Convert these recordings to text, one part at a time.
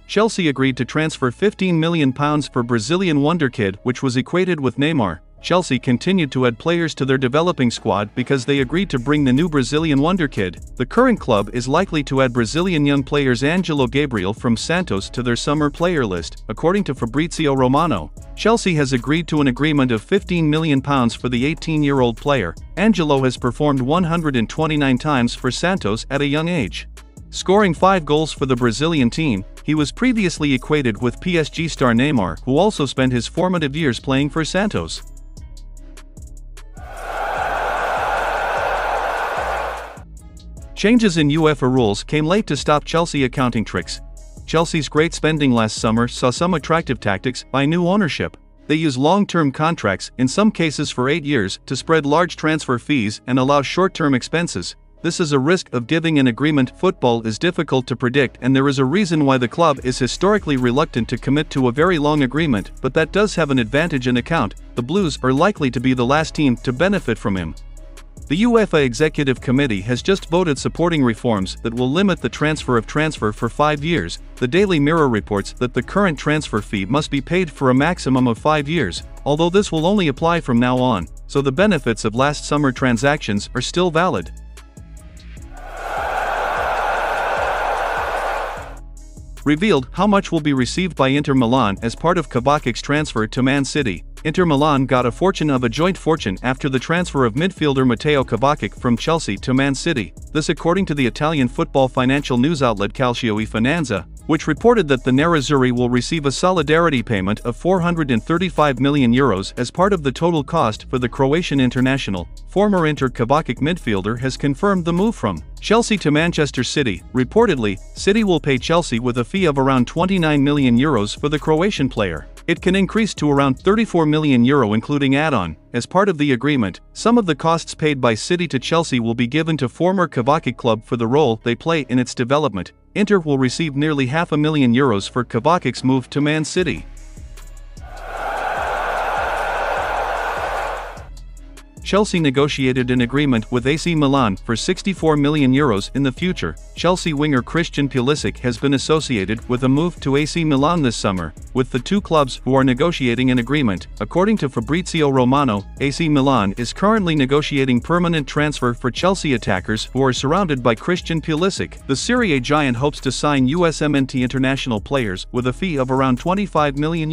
Chelsea agreed to transfer £15 million for Brazilian wonderkid, which was equated with Neymar. Chelsea continued to add players to their developing squad because they agreed to bring the new Brazilian wonderkid. The current club is likely to add Brazilian young players Angelo Gabriel from Santos to their summer player list, according to Fabrizio Romano. Chelsea has agreed to an agreement of £15 million for the 18-year-old player. Angelo has performed 129 times for Santos at a young age. Scoring 5 goals for the Brazilian team, he was previously equated with PSG star Neymar, who also spent his formative years playing for Santos. Changes in UEFA rules came late to stop Chelsea accounting tricks. Chelsea's great spending last summer saw some attractive tactics by new ownership. They use long-term contracts, in some cases for 8 years, to spread large transfer fees and allow short-term expenses. This is a risk of giving an agreement. Football is difficult to predict, and there is a reason why the club is historically reluctant to commit to a very long agreement, but that does have an advantage in account. The Blues are likely to be the last team to benefit from him. The UEFA Executive Committee has just voted supporting reforms that will limit the transfer for 5 years. The Daily Mirror reports that the current transfer fee must be paid for a maximum of 5 years, although this will only apply from now on, so the benefits of last summer transactions are still valid. Revealed how much will be received by Inter Milan as part of Kovacic's transfer to Man City. Inter Milan got a fortune of a joint fortune after the transfer of midfielder Matteo Kovacic from Chelsea to Man City. This according to the Italian football financial news outlet Calcio e Finanza, which reported that the Nerazzurri will receive a solidarity payment of €435 million as part of the total cost for the Croatian international. Former Inter Kovacic midfielder has confirmed the move from Chelsea to Manchester City. Reportedly, City will pay Chelsea with a fee of around €29 million for the Croatian player. It can increase to around €34 million including add-on. As part of the agreement, some of the costs paid by City to Chelsea will be given to former Kovacic club for the role they play in its development. Inter will receive nearly €500,000 for Kovacic's move to Man City. Chelsea negotiated an agreement with AC Milan for €64 million in the future. Chelsea winger Christian Pulisic has been associated with a move to AC Milan this summer, with the two clubs who are negotiating an agreement. According to Fabrizio Romano, AC Milan is currently negotiating permanent transfer for Chelsea attackers who are surrounded by Christian Pulisic. The Serie A giant hopes to sign USMNT international players with a fee of around €25 million.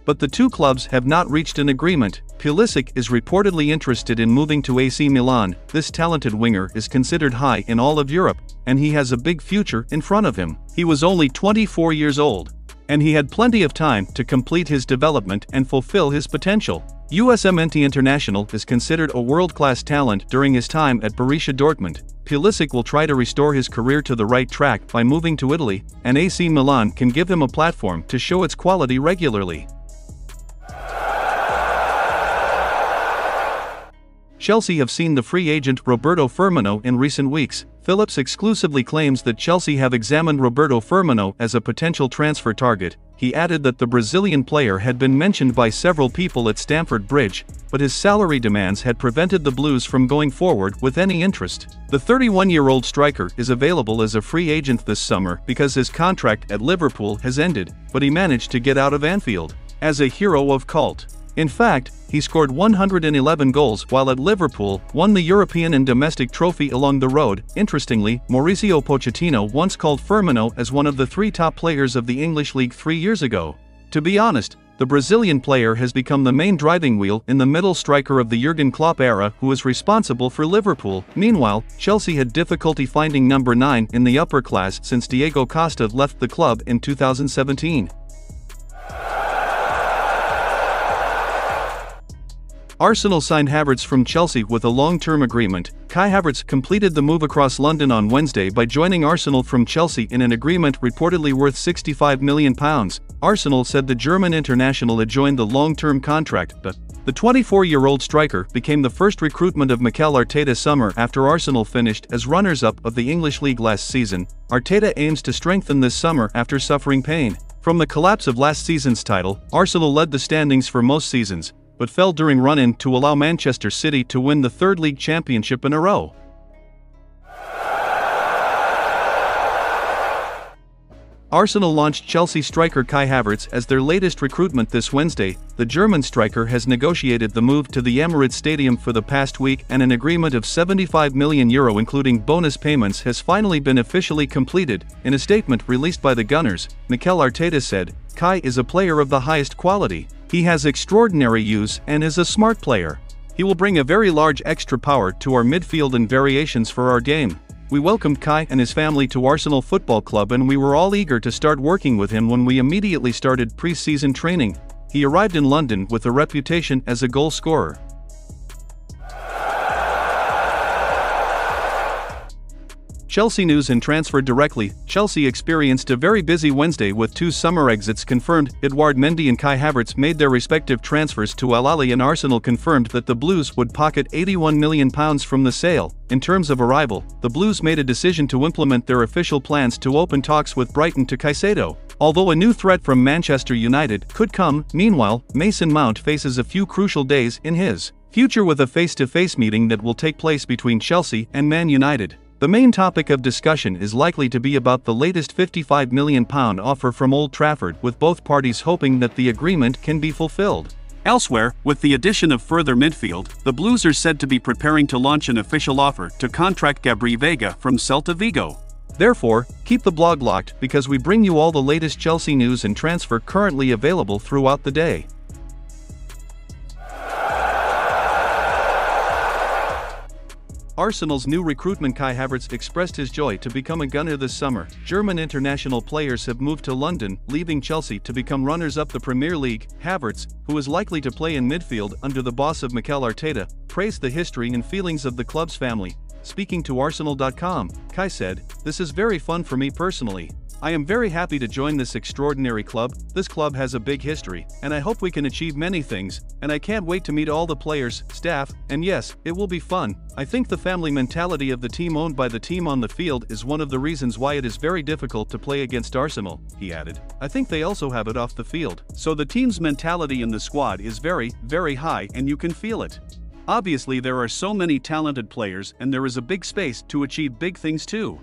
But the two clubs have not reached an agreement. Pulisic is reportedly interested in moving to AC Milan. This talented winger is considered high in all of Europe, and he has a big future in front of him. He was only 24 years old, and he had plenty of time to complete his development and fulfill his potential. USMNT International is considered a world-class talent during his time at Borussia Dortmund. Pulisic will try to restore his career to the right track by moving to Italy, and AC Milan can give him a platform to show its quality regularly. Chelsea have seen the free agent Roberto Firmino in recent weeks. Phillips exclusively claims that Chelsea have examined Roberto Firmino as a potential transfer target. He added that the Brazilian player had been mentioned by several people at Stamford Bridge, but his salary demands had prevented the Blues from going forward with any interest. The 31-year-old striker is available as a free agent this summer because his contract at Liverpool has ended, but he managed to get out of Anfield as a hero of cult. In fact, he scored 111 goals while at Liverpool, won the European and domestic trophy along the road. Interestingly, Mauricio Pochettino once called Firmino as one of the 3 top players of the English League 3 years ago. To be honest, the Brazilian player has become the main driving wheel in the middle striker of the Jurgen Klopp era, who is responsible for Liverpool. Meanwhile, Chelsea had difficulty finding number 9 in the upper class since Diego Costa left the club in 2017. Arsenal signed Havertz from Chelsea with a long-term agreement. Kai Havertz completed the move across London on Wednesday by joining Arsenal from Chelsea in an agreement reportedly worth £65 million. Arsenal said the German international had joined the long-term contract, but the 24-year-old striker became the first recruitment of Mikel Arteta's summer after Arsenal finished as runners-up of the English League last season. Arteta aims to strengthen this summer after suffering pain from the collapse of last season's title. Arsenal led the standings for most seasons, but fell during run-in to allow Manchester City to win the 3rd league championship in a row. Arsenal launched Chelsea striker Kai Havertz as their latest recruitment this Wednesday. The German striker has negotiated the move to the Emirates Stadium for the past week, and an agreement of €75 million including bonus payments has finally been officially completed. In a statement released by the Gunners, Mikel Arteta said, "Kai is a player of the highest quality. He has extraordinary use and is a smart player. He will bring a very large extra power to our midfield and variations for our game. We welcomed Kai and his family to Arsenal Football Club, and we were all eager to start working with him when we immediately started pre-season training. He arrived in London with a reputation as a goal scorer." Chelsea news and transfer directly. Chelsea experienced a very busy Wednesday with 2 summer exits confirmed. Edouard Mendy and Kai Havertz made their respective transfers to Al Ahly, and Arsenal confirmed that the Blues would pocket £81 million from the sale. In terms of arrival, the Blues made a decision to implement their official plans to open talks with Brighton to Caicedo, although a new threat from Manchester United could come. Meanwhile, Mason Mount faces a few crucial days in his future with a face-to-face meeting that will take place between Chelsea and Man United. The main topic of discussion is likely to be about the latest £55 million offer from Old Trafford, with both parties hoping that the agreement can be fulfilled. Elsewhere, with the addition of further midfield, the Blues are said to be preparing to launch an official offer to contract Gabriel Veiga from Celta Vigo. Therefore, keep the blog locked, because we bring you all the latest Chelsea news and transfer currently available throughout the day. Arsenal's new recruitment Kai Havertz expressed his joy to become a Gunner this summer. German international players have moved to London, leaving Chelsea to become runners-up the Premier League. Havertz, who is likely to play in midfield under the boss of Mikel Arteta, praised the history and feelings of the club's family. Speaking to Arsenal.com, Kai said, "This is very fun for me personally. I am very happy to join this extraordinary club. This club has a big history, and I hope we can achieve many things, and I can't wait to meet all the players, staff, and yes, it will be fun. I think the family mentality of the team owned by the team on the field is one of the reasons why it is very difficult to play against Arsenal," he added. "I think they also have it off the field. So the team's mentality in the squad is very, very high, and you can feel it. Obviously there are so many talented players, and there is a big space to achieve big things too."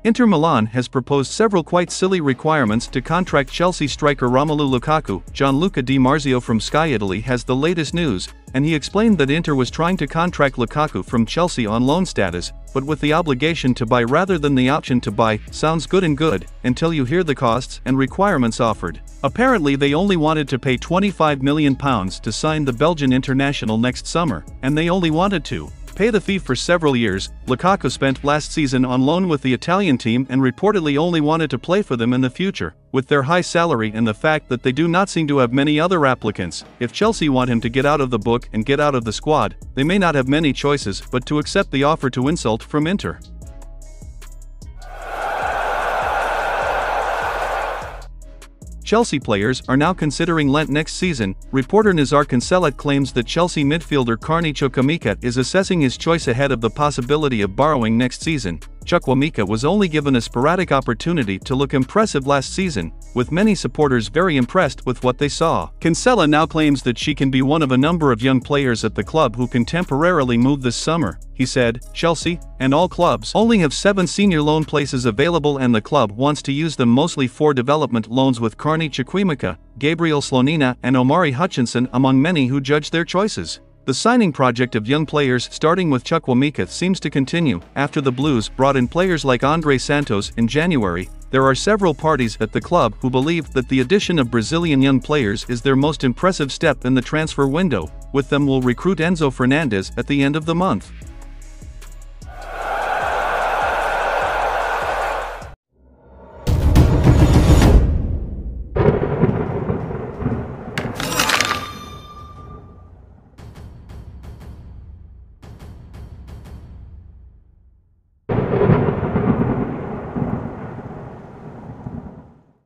Inter Milan has proposed several quite silly requirements to contract Chelsea striker Romelu Lukaku. Gianluca Di Marzio from Sky Italy has the latest news, and he explained that Inter was trying to contract Lukaku from Chelsea on loan status, but with the obligation to buy rather than the option to buy. Sounds good and good, until you hear the costs and requirements offered. Apparently they only wanted to pay £25 million to sign the Belgian international next summer, and they only wanted to pay the fee for several years. Lukaku spent last season on loan with the Italian team and reportedly only wanted to play for them in the future. With their high salary and the fact that they do not seem to have many other applicants, if Chelsea want him to get out of the book and get out of the squad, they may not have many choices but to accept the offer to insult from Inter. Chelsea players are now considering Lent next season. Reporter Nazar Cancellet claims that Chelsea midfielder Carney Chukwuemeka is assessing his choice ahead of the possibility of borrowing next season. Chukwuemeka was only given a sporadic opportunity to look impressive last season, with many supporters very impressed with what they saw. Cancella now claims that she can be one of a number of young players at the club who can temporarily move this summer. He said, "Chelsea, and all clubs, only have 7 senior loan places available, and the club wants to use them mostly for development loans, with Carney Chukwuemeka, Gabriel Slonina and Omari Hutchinson among many who judge their choices." The signing project of young players starting with Chukwuemeka seems to continue. After the Blues brought in players like Andre Santos in January, there are several parties at the club who believe that the addition of Brazilian young players is their most impressive step in the transfer window. With them will recruit Enzo Fernandez at the end of the month.